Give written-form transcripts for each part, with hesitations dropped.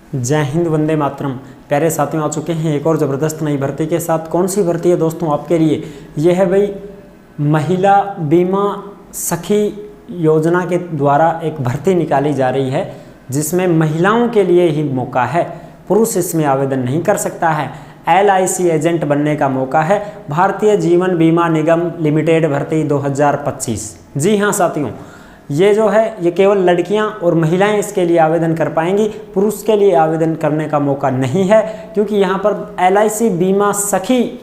जय हिंद, वंदे मातरम। प्यारे साथियों, आ चुके हैं एक और ज़बरदस्त नई भर्ती के साथ। कौन सी भर्ती है दोस्तों आपके लिए? ये है भाई महिला बीमा सखी योजना के द्वारा एक भर्ती निकाली जा रही है, जिसमें महिलाओं के लिए ही मौका है। पुरुष इसमें आवेदन नहीं कर सकता है। LIC एजेंट बनने का मौका है। भारतीय जीवन बीमा निगम लिमिटेड भर्ती 2025। जी हाँ साथियों, ये जो है ये केवल लड़कियां और महिलाएं इसके लिए आवेदन कर पाएंगी। पुरुष के लिए आवेदन करने का मौका नहीं है, क्योंकि यहाँ पर LIC बीमा सखी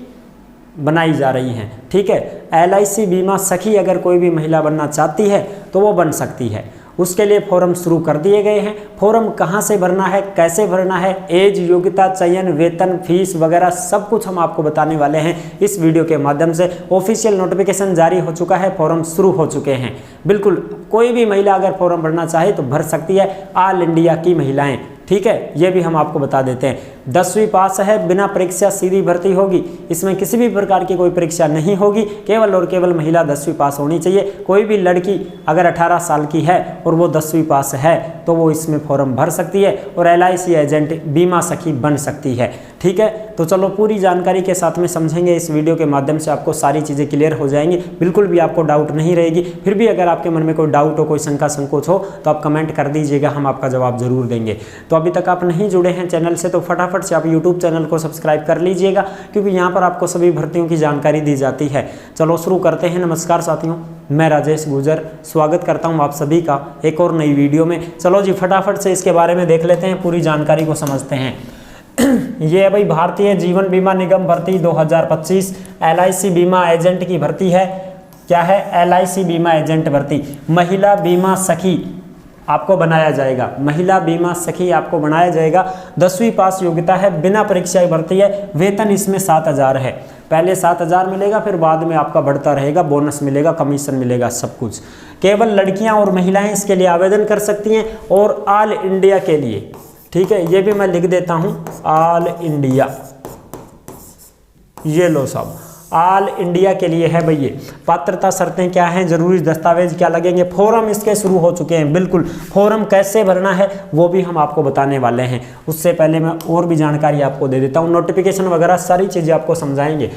बनाई जा रही हैं। ठीक है, LIC बीमा सखी अगर कोई भी महिला बनना चाहती है तो वो बन सकती है। उसके लिए फॉर्म शुरू कर दिए गए हैं। फॉर्म कहाँ से भरना है, कैसे भरना है, एज, योग्यता, चयन, वेतन, फीस वगैरह सब कुछ हम आपको बताने वाले हैं इस वीडियो के माध्यम से। ऑफिशियल नोटिफिकेशन जारी हो चुका है, फॉर्म शुरू हो चुके हैं। बिल्कुल कोई भी महिला अगर फॉर्म भरना चाहे तो भर सकती है, ऑल इंडिया की महिलाएं। ठीक है, ये भी हम आपको बता देते हैं। 10वीं पास है, बिना परीक्षा सीधी भर्ती होगी। इसमें किसी भी प्रकार की कोई परीक्षा नहीं होगी, केवल और केवल महिला 10वीं पास होनी चाहिए। कोई भी लड़की अगर 18 साल की है और वो 10वीं पास है तो वो इसमें फॉर्म भर सकती है और LIC एजेंट बीमा सखी बन सकती है। ठीक है, तो चलो पूरी जानकारी के साथ में समझेंगे। इस वीडियो के माध्यम से आपको सारी चीज़ें क्लियर हो जाएंगी, बिल्कुल भी आपको डाउट नहीं रहेगी। फिर भी अगर आपके मन में कोई डाउट हो, कोई शंका संकोच हो तो आप कमेंट कर दीजिएगा, हम आपका जवाब जरूर देंगे। तो अभी तक आप नहीं जुड़े हैं चैनल से तो फटाफट से आप YouTube चैनल को सब्सक्राइब कर लीजिएगा, क्योंकि यहाँ पर आपको सभी भर्तियों की जानकारी दी जाती है। चलो शुरू करते हैं। नमस्कार साथियों, मैं राजेश गुर्जर स्वागत करता हूँ आप सभी का एक और नई वीडियो में। चलो जी फटाफट से इसके बारे में देख लेते हैं, पूरी जानकारी को समझते हैं। ये है भाई भारतीय जीवन बीमा निगम भर्ती 2025 LIC बीमा एजेंट की भर्ती है। क्या है? LIC बीमा एजेंट भर्ती। महिला बीमा सखी आपको बनाया जाएगा, महिला बीमा सखी आपको बनाया जाएगा। 10वीं पास योग्यता है, बिना परीक्षा भर्ती है। वेतन इसमें 7,000 है। पहले 7,000 मिलेगा, फिर बाद में आपका बढ़ता रहेगा, बोनस मिलेगा, कमीशन मिलेगा, सब कुछ। केवल लड़कियां और महिलाएं इसके लिए आवेदन कर सकती हैं और ऑल इंडिया के लिए। ठीक है, ये भी मैं लिख देता हूं, ऑल इंडिया। ये लो साहब, ऑल इंडिया के लिए है भैया। पात्रता शर्तें क्या हैं, जरूरी दस्तावेज क्या लगेंगे, फॉर्म इसके शुरू हो चुके हैं। बिल्कुल, फॉर्म कैसे भरना है वो भी हम आपको बताने वाले हैं। उससे पहले मैं और भी जानकारी आपको दे देता हूँ, नोटिफिकेशन वगैरह सारी चीज़ें आपको समझाएंगे।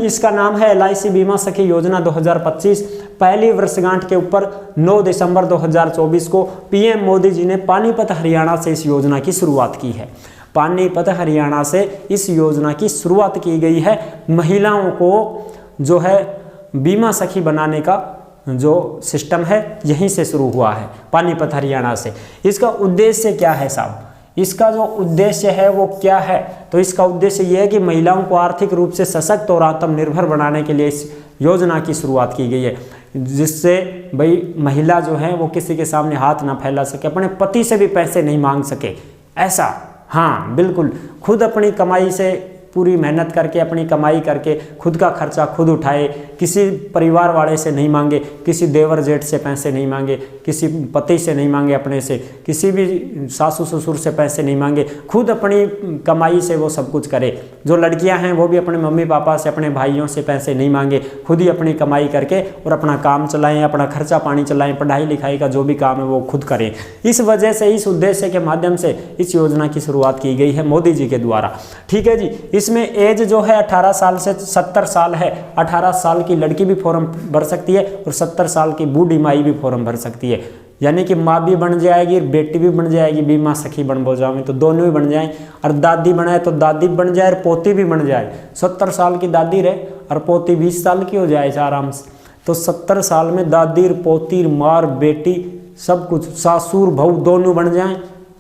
इसका नाम है LIC बीमा सखी योजना 2025। पहली वर्षगांठ के ऊपर 9 दिसंबर 2024 को PM मोदी जी ने पानीपत हरियाणा से इस योजना की शुरुआत की है। पानीपत हरियाणा से इस योजना की शुरुआत की गई है। महिलाओं को जो है बीमा सखी बनाने का जो सिस्टम है यहीं से शुरू हुआ है, पानीपत हरियाणा से। इसका उद्देश्य क्या है साहब? इसका जो उद्देश्य है वो क्या है? तो इसका उद्देश्य ये है कि महिलाओं को आर्थिक रूप से सशक्त और आत्मनिर्भर बनाने के लिए इस योजना की शुरुआत की गई है, जिससे भाई महिला जो है वो किसी के सामने हाथ ना फैला सके, अपने पति से भी पैसे नहीं मांग सके, ऐसा। हाँ बिल्कुल, खुद अपनी कमाई से पूरी मेहनत करके, अपनी कमाई करके खुद का खर्चा खुद उठाए, किसी परिवार वाले से नहीं मांगे, किसी देवर जेठ से पैसे नहीं मांगे, किसी पति से नहीं मांगे, अपने से किसी भी सासू ससुर से पैसे नहीं मांगे, खुद अपनी कमाई से वो सब कुछ करे। जो लड़कियां हैं वो भी अपने मम्मी पापा से, अपने भाइयों से पैसे नहीं मांगे, खुद ही अपनी कमाई करके और अपना काम चलाएं, अपना खर्चा पानी चलाएं, पढ़ाई लिखाई का जो भी काम है वो खुद करें। इस वजह से, इस उद्देश्य के माध्यम से इस योजना की शुरुआत की गई है मोदी जी के द्वारा। ठीक है जी, इसमें एज जो है 18 साल से 70 साल है। 18 साल की लड़की भी फॉर्म भर सकती है और 70 साल की बूढ़ी माई भी फॉर्म भर सकती है। यानी कि माँ भी बन जाएगी, बेटी भी बन जाएगी, बीमा सखी बन जाएंगे तो दोनों ही बन जाए। और दादी बनाए तो दादी बन जाए और पोती भी बन जाए। 70 साल की दादी रहे और पोती 20 साल की हो जाए आराम से, तो 70 साल में दादी, पोती, मार, बेटी सब कुछ, सासुर बहू दोनों बन जाए,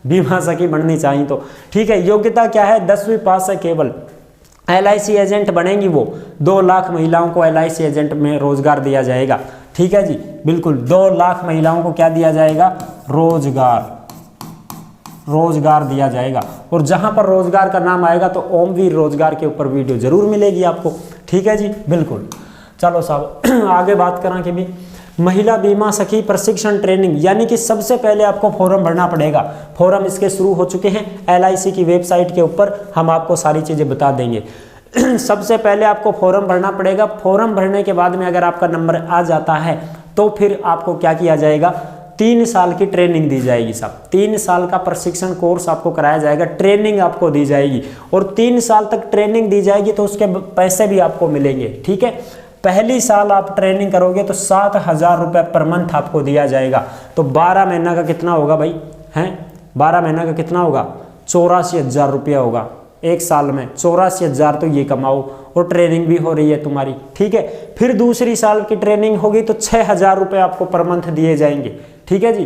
बीमा सखी बननी चाहिए तो। ठीक है, योग्यता क्या है? 10वीं पास है केवल। LIC एजेंट बनेंगी वो। 2 लाख महिलाओं को LIC एजेंट में रोजगार दिया जाएगा। ठीक है जी, बिल्कुल 2 लाख महिलाओं को क्या दिया जाएगा? रोजगार दिया जाएगा। और जहां पर रोजगार का नाम आएगा तो ओमवीर रोजगार के ऊपर वीडियो जरूर मिलेगी आपको। ठीक है जी, बिल्कुल। चलो साहब आगे बात करें कि भी महिला बीमा सखी प्रशिक्षण ट्रेनिंग, यानी कि सबसे पहले आपको फॉर्म भरना पड़ेगा। फॉर्म इसके शुरू हो चुके हैं, LIC की वेबसाइट के ऊपर हम आपको सारी चीज़ें बता देंगे। सबसे पहले आपको फॉर्म भरना पड़ेगा। फॉर्म भरने के बाद में अगर आपका नंबर आ जाता है तो फिर आपको क्या किया जाएगा? 3 साल की ट्रेनिंग दी जाएगी साहब। 3 साल का प्रशिक्षण कोर्स आपको कराया जाएगा, ट्रेनिंग आपको दी जाएगी और 3 साल तक ट्रेनिंग दी जाएगी तो उसके पैसे भी आपको मिलेंगे। ठीक है, पहली साल आप ट्रेनिंग करोगे तो 7,000 रुपये पर मंथ आपको दिया जाएगा। तो 12 महीना का कितना होगा भाई, हैं 12 महीना का कितना होगा, 84,000 रुपया होगा एक साल में। 84,000 तो ये कमाओ और ट्रेनिंग भी हो रही है तुम्हारी। ठीक है, फिर दूसरी साल की ट्रेनिंग होगी तो 6,000 रुपये आपको पर मंथ दिए जाएंगे। ठीक है जी,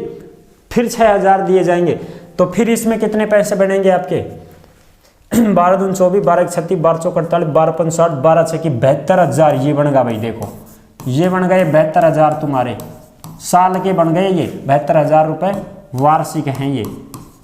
फिर 6,000 दिए जाएंगे तो फिर इसमें कितने पैसे बनेंगे आपके 12 दूनी 24, 12 36, 12 चौक 48, 12 पंच 60, 12 छः की 72,000 ये बन गया भाई। देखो ये बन गए 72,000 तुम्हारे साल के बन गए, ये 72,000 रुपये वार्षिक हैं ये।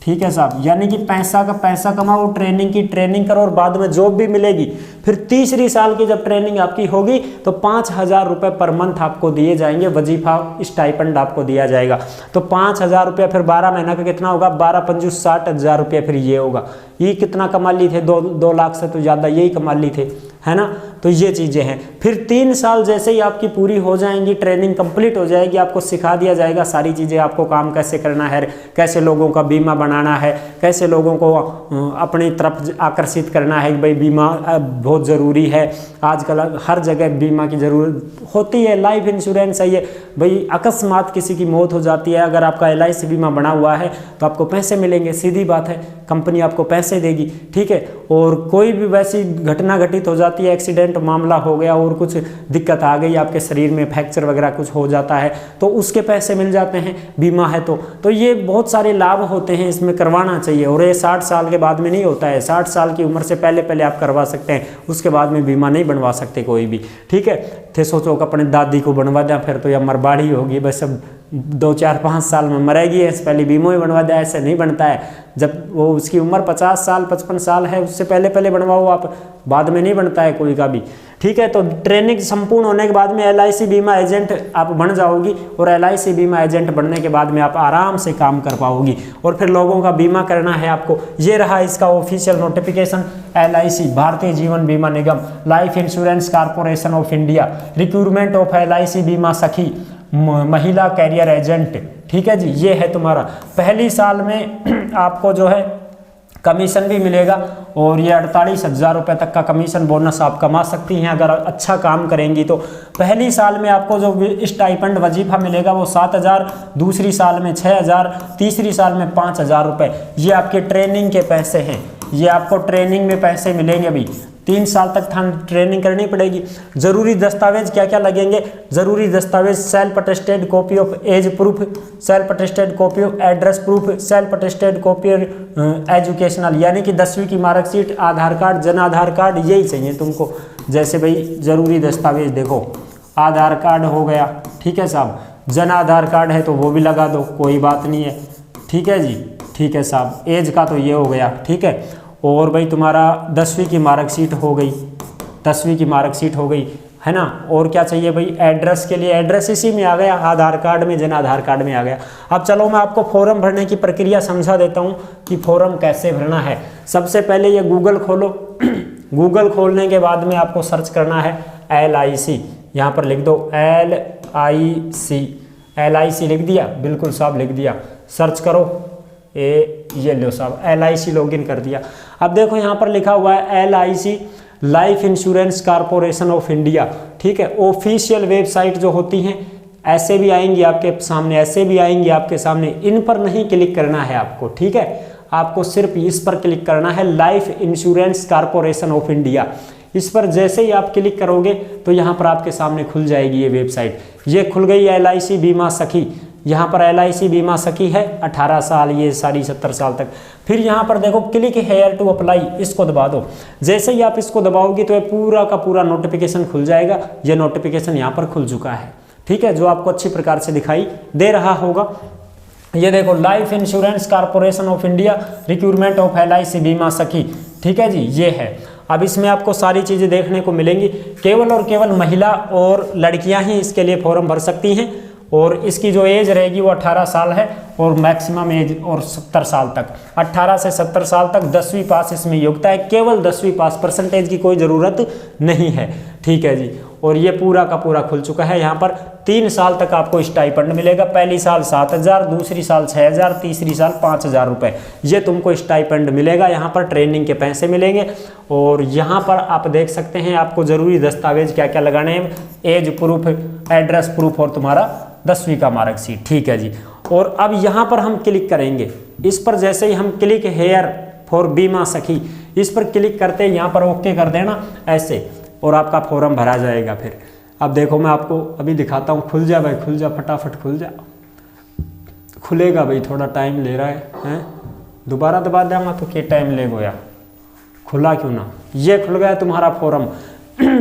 ठीक है साहब, यानी कि पैसा का पैसा कमाओ, ट्रेनिंग की ट्रेनिंग करो और बाद में जॉब भी मिलेगी। फिर तीसरी साल की जब ट्रेनिंग आपकी होगी तो 5,000 रुपये पर मंथ आपको दिए जाएंगे, वजीफा स्टाइपेंड आपको दिया जाएगा। तो 5,000 रुपये फिर 12 महीना का कितना होगा, 12 पंजू 60,000 रुपये फिर ये होगा। ये कितना कमा ली थे, 2 लाख से तो ज़्यादा यही कमा ली थे, है ना। तो ये चीज़ें हैं। फिर 3 साल जैसे ही आपकी पूरी हो जाएंगी, ट्रेनिंग कंप्लीट हो जाएगी, आपको सिखा दिया जाएगा सारी चीज़ें, आपको काम कैसे करना है, कैसे लोगों का बीमा बनाना है, कैसे लोगों को अपनी तरफ आकर्षित करना है। भाई बीमा बहुत ज़रूरी है, आजकल हर जगह बीमा की ज़रूरत होती है। लाइफ इंश्योरेंस है ये भाई, अकस्मात किसी की मौत हो जाती है, अगर आपका LIC बीमा बना हुआ है तो आपको पैसे मिलेंगे, सीधी बात है, कंपनी आपको पैसे देगी। ठीक है, और कोई भी वैसी घटना घटित हो जाती है, एक्सीडेंट मामला हो गया और कुछ दिक्कत आ गई, आपके शरीर में फ्रैक्चर वगैरह कुछ हो जाता है तो उसके पैसे मिल जाते हैं, बीमा है तो ये बहुत सारे लाभ होते हैं, इसमें करवाना चाहिए। और ये 60 साल के बाद में नहीं होता है, 60 साल की उम्र से पहले आप करवा सकते हैं, उसके बाद में बीमा नहीं बनवा सकते कोई भी। ठीक है, थे सोचो कि अपने दादी को बनवा दें, फिर तो यह मरबाड़ी होगी, बस अब 2, 4, 5 साल में मरेगी, इससे पहले बीमा ही बनवा दिया। ऐसे नहीं बनता है, जब वो उसकी उम्र 50 साल 55 साल है उससे पहले बनवाओ आप, बाद में नहीं बनता है कोई का भी। ठीक है, तो ट्रेनिंग संपूर्ण होने के बाद में LIC बीमा एजेंट आप बन जाओगी और LIC बीमा एजेंट बनने के बाद में आप आराम से काम कर पाओगी और फिर लोगों का बीमा करना है आपको। ये रहा इसका official notification, LIC Bharatiya Jeevan Bima Nigam, life insurance corporation of India, recruitment of LIC Bima सखी, महिला कैरियर एजेंट। ठीक है जी, ये है तुम्हारा। पहली साल में आपको जो है कमीशन भी मिलेगा और ये 48,000 रुपये तक का कमीशन बोनस आप कमा सकती हैं अगर अच्छा काम करेंगी तो। पहली साल में आपको जो स्टाइपेंड वजीफा मिलेगा वो 7,000, दूसरी साल में 6,000, तीसरी साल में 5,000 रुपये। ये आपके ट्रेनिंग के पैसे हैं, ये आपको ट्रेनिंग में पैसे मिलेंगे अभी। 3 साल तक ट्रेनिंग करनी पड़ेगी। ज़रूरी दस्तावेज क्या क्या लगेंगे, ज़रूरी दस्तावेज self attested copy of age proof, self attested copy of address proof, self attested copy educational, यानी कि 10वीं की मार्कशीट, आधार कार्ड, जन आधार कार्ड, यही चाहिए तुमको। जैसे भाई ज़रूरी दस्तावेज देखो, आधार कार्ड हो गया, ठीक है साहब, जन आधार कार्ड है तो वो भी लगा दो, कोई बात नहीं है। ठीक है जी, ठीक है साहब, एज का तो ये हो गया। ठीक है, और भाई तुम्हारा 10वीं की मार्कशीट हो गई, 10वीं की मार्कशीट हो गई, है ना। और क्या चाहिए भाई, एड्रेस के लिए एड्रेस इसी में आ गया, आधार कार्ड में, जन आधार कार्ड में आ गया। अब चलो मैं आपको फॉर्म भरने की प्रक्रिया समझा देता हूँ कि फॉर्म कैसे भरना है। सबसे पहले ये गूगल खोलो गूगल खोलने के बाद में आपको सर्च करना है LIC, यहाँ पर लिख दो LIC लिख दिया, बिल्कुल साहब लिख दिया, सर्च करो, ये लो साहब LIC लॉगिन कर दिया। अब देखो यहाँ पर लिखा हुआ है LIC life insurance corporation of India. ठीक है, ऑफिशियल वेबसाइट जो होती हैं ऐसे भी आएंगी आपके सामने, ऐसे भी आएंगी आपके सामने, इन पर नहीं क्लिक करना है आपको। ठीक है, आपको सिर्फ इस पर क्लिक करना है, life insurance corporation of India. इस पर जैसे ही आप क्लिक करोगे तो यहाँ पर आपके सामने खुल जाएगी ये वेबसाइट। ये खुल गई LIC बीमा सखी, यहाँ पर LIC बीमा सखी है 18 साल, ये सारी 70 साल तक। फिर यहाँ पर देखो क्लिक हेयर टू अप्लाई, इसको दबा दो। जैसे ही आप इसको दबाओगे तो ये पूरा का पूरा नोटिफिकेशन खुल जाएगा। ये नोटिफिकेशन यहाँ पर खुल चुका है, ठीक है, जो आपको अच्छी प्रकार से दिखाई दे रहा होगा। ये देखो, life insurance corporation of India, recruitment of LIC Bima सखी। ठीक है जी, ये है। अब इसमें आपको सारी चीज़ें देखने को मिलेंगी। केवल और केवल महिला और लड़कियां ही इसके लिए फॉर्म भर सकती हैं और इसकी जो एज रहेगी वो 18 साल है और मैक्सिमम एज और 70 साल तक, 18 से 70 साल तक 10वीं पास इसमें योग्यता है, केवल 10वीं पास, परसेंटेज की कोई ज़रूरत नहीं है। ठीक है जी, और ये पूरा का पूरा खुल चुका है। यहाँ पर 3 साल तक आपको स्टाइपेंड मिलेगा। पहली साल 7,000, दूसरी साल 6,000, तीसरी साल 5,000 रुपये, ये तुमको स्टाइपेंड मिलेगा। यहाँ पर ट्रेनिंग के पैसे मिलेंगे। और यहाँ पर आप देख सकते हैं आपको ज़रूरी दस्तावेज क्या क्या लगाने हैं, एज प्रूफ, एड्रेस प्रूफ और तुम्हारा 10वीं का मार्कशीट। ठीक है जी। और अब यहाँ पर हम क्लिक करेंगे, इस पर जैसे ही हम क्लिक हेयर फॉर बीमा सखी, इस पर क्लिक करते हैं, यहाँ पर ओके कर देना ऐसे, और आपका फॉर्म भरा जाएगा। फिर अब देखो मैं आपको अभी दिखाता हूँ। खुल जा भाई, खुल जा, फटाफट खुल जा। खुलेगा भाई, थोड़ा टाइम ले रहा है? दोबारा दबा देंगे तो क्या टाइम ले गोया, खुला क्यों ना। ये खुल गया तुम्हारा फॉर्म।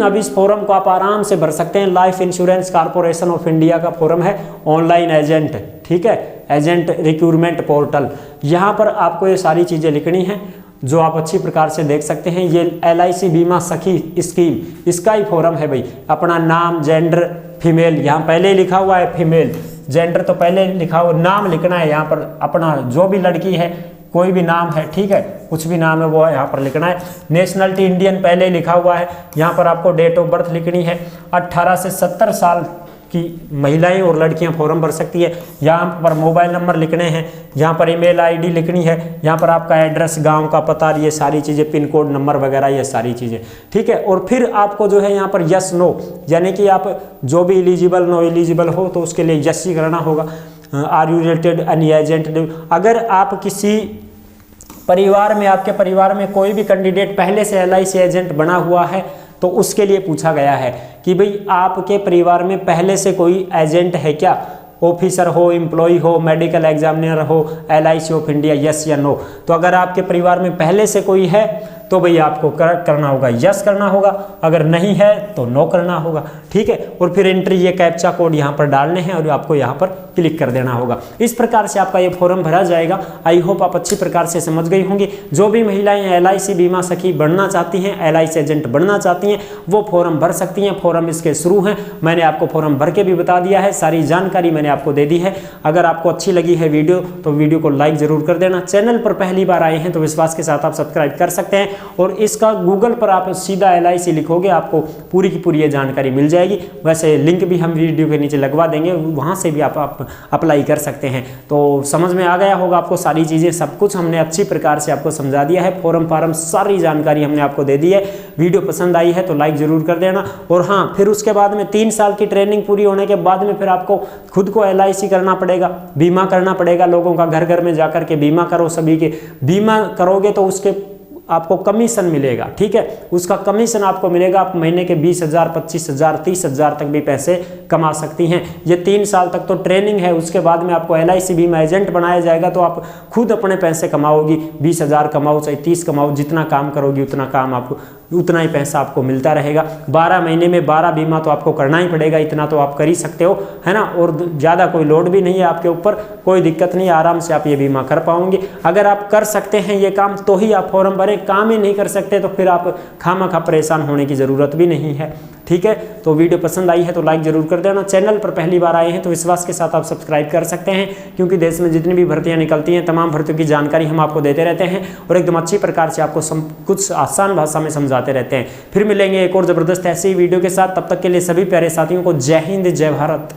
अब इस फॉर्म को आप आराम से भर सकते हैं। Life insurance corporation of India का फॉर्म है, ऑनलाइन एजेंट। ठीक है, एजेंट रिक्रूटमेंट पोर्टल। यहाँ पर आपको ये सारी चीज़ें लिखनी हैं जो आप अच्छी प्रकार से देख सकते हैं। ये LIC बीमा सखी स्कीम, इसका ही फॉर्म है भाई। अपना नाम, जेंडर फीमेल, यहाँ पहले ही लिखा हुआ है फीमेल, जेंडर तो पहले लिखा हुआ, नाम लिखना है यहाँ पर अपना, जो भी लड़की है कोई भी नाम है, ठीक है, कुछ भी नाम है वो यहाँ पर लिखना है। नेशनलिटी इंडियन पहले ही लिखा हुआ है। यहाँ पर आपको डेट ऑफ बर्थ लिखनी है। 18 से 70 साल की महिलाएं और लड़कियां फॉर्म भर सकती है। यहाँ पर मोबाइल नंबर लिखने हैं, यहाँ पर ईमेल ID लिखनी है, यहाँ पर आपका एड्रेस, गांव का पता, ये सारी चीज़ें, पिन कोड नंबर वगैरह, ये सारी चीज़ें। ठीक है। और फिर आपको जो है यहाँ पर यस नो, यानी कि आप जो भी एलिजिबल नो एलिजिबल हो तो उसके लिए यस ही करना होगा। Are you related any agent, अगर आप किसी परिवार में, आपके परिवार में कोई भी कैंडिडेट पहले से LIC एजेंट बना हुआ है तो उसके लिए पूछा गया है कि भाई आपके परिवार में पहले से कोई एजेंट है क्या, ऑफिसर हो, एम्प्लॉय हो, मेडिकल एग्जामिनर हो, LIC ऑफ इंडिया, यस या नो। तो अगर आपके परिवार में पहले से कोई है तो भाई आपको करना होगा, यस करना होगा। अगर नहीं है तो नो करना होगा। ठीक है। और फिर एंट्री, ये कैप्चा कोड यहाँ पर डालने हैं और आपको यहाँ पर क्लिक कर देना होगा। इस प्रकार से आपका ये फॉर्म भरा जाएगा। आई होप आप अच्छी प्रकार से समझ गई होंगी। जो भी महिलाएं LIC बीमा सखी बनना चाहती हैं, LIC एजेंट बनना चाहती हैं, वो फॉर्म भर सकती हैं। फॉर्म इसके शुरू हैं, मैंने आपको फॉर्म भर के भी बता दिया है, सारी जानकारी मैंने आपको दे दी है। अगर आपको अच्छी लगी है वीडियो तो वीडियो को लाइक जरूर कर देना। चैनल पर पहली बार आए हैं तो विश्वास के साथ आप सब्सक्राइब कर सकते हैं। और इसका गूगल पर आप सीधा LIC लिखोगे, आपको पूरी की पूरी ये जानकारी मिल जाएगी। वैसे लिंक भी हम वीडियो के नीचे लगवा देंगे, वहाँ से भी आप अप्लाई कर सकते हैं। तो समझ में आ गया होगा आपको सारी चीज़ें, सब कुछ हमने अच्छी प्रकार से आपको समझा दिया है। फॉर्म सारी जानकारी हमने आपको दे दी है। वीडियो पसंद आई है तो लाइक जरूर कर देना। और हाँ, फिर उसके बाद में 3 साल की ट्रेनिंग पूरी होने के बाद में फिर आपको खुद को LIC करना पड़ेगा, बीमा करना पड़ेगा। लोगों का घर घर में जाकर के बीमा करो, सभी के बीमा करोगे तो उसके आपको कमीशन मिलेगा। ठीक है, उसका कमीशन आपको मिलेगा। आप महीने के 20,000, 25,000, 30,000 तक भी पैसे कमा सकती हैं। ये 3 साल तक तो ट्रेनिंग है, उसके बाद में आपको LIC बीमा एजेंट बनाया जाएगा तो आप खुद अपने पैसे कमाओगी। 20,000 कमाओ चाहे 30 कमाओ, जितना काम करोगी उतना काम आपको, उतना ही पैसा आपको मिलता रहेगा। 12 महीने में 12 बीमा तो आपको करना ही पड़ेगा, इतना तो आप कर ही सकते हो, है ना। और ज़्यादा कोई लोड भी नहीं है आपके ऊपर, कोई दिक्कत नहीं, आराम से आप ये बीमा कर पाओगे। अगर आप कर सकते हैं ये काम तो ही आप फॉर्म भरें, काम ही नहीं कर सकते तो फिर आप खामखा परेशान होने की ज़रूरत भी नहीं है। ठीक है। तो वीडियो पसंद आई है तो लाइक जरूर कर देना। चैनल पर पहली बार आए हैं तो विश्वास के साथ आप सब्सक्राइब कर सकते हैं, क्योंकि देश में जितनी भी भर्तियां निकलती हैं तमाम भर्तियों की जानकारी हम आपको देते रहते हैं और एकदम अच्छी प्रकार से आपको कुछ आसान भाषा में समझाते रहते हैं। फिर मिलेंगे एक और ज़बरदस्त ऐसी वीडियो के साथ। तब तक के लिए सभी प्यारे साथियों को जय हिंद, जय भारत।